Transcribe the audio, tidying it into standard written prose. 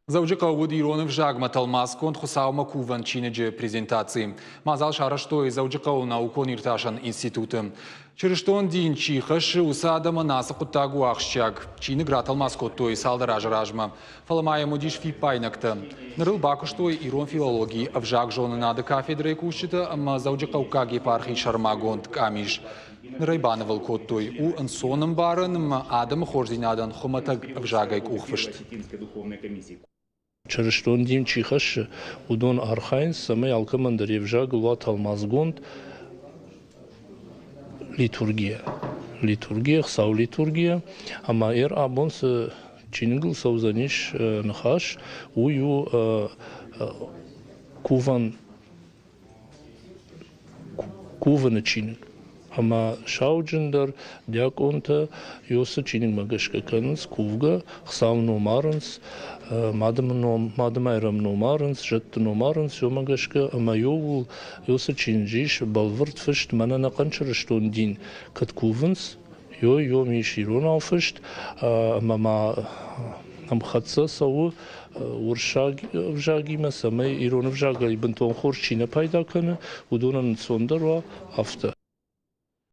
Заужика Удиронов жагма талмаскон хусаума куван чинеже презентации. Мазал шараштой заужика наукон ирташан институтом. Через что он дин чихаши усадама наса кутагу ахщаг. Чины гра талмаскоттой салдаража ражма. Фаламая мудиш фипайнакта. Нарыл бакуштой ирон филологии авжаг жона нада кафедры кушита, ама заужика укаги пархи шармагонт камиш. Райбановал коттой у ансоном баран адам хорзинадан хоматаг авжагайк ухвышт. Через что он дим чихаш удон архайн самый алкомандер евжаг луат алмазгонд литургия хсау литургия ама абонс чингл саузаниш нахаш ую куван чинг ама шауджендер дяконта юса чинг магашкаканс кувга хсау номаранс мадамайрам номаранс жет номаранс юмагашка ама юл юса чинжиш балвард фишт манана канчерштон дин кат куванс йо миширон алфишт мама амхатса сау уршаги масамай ирон вжага ибн тон хор чина пайда кана удонан сондерва афта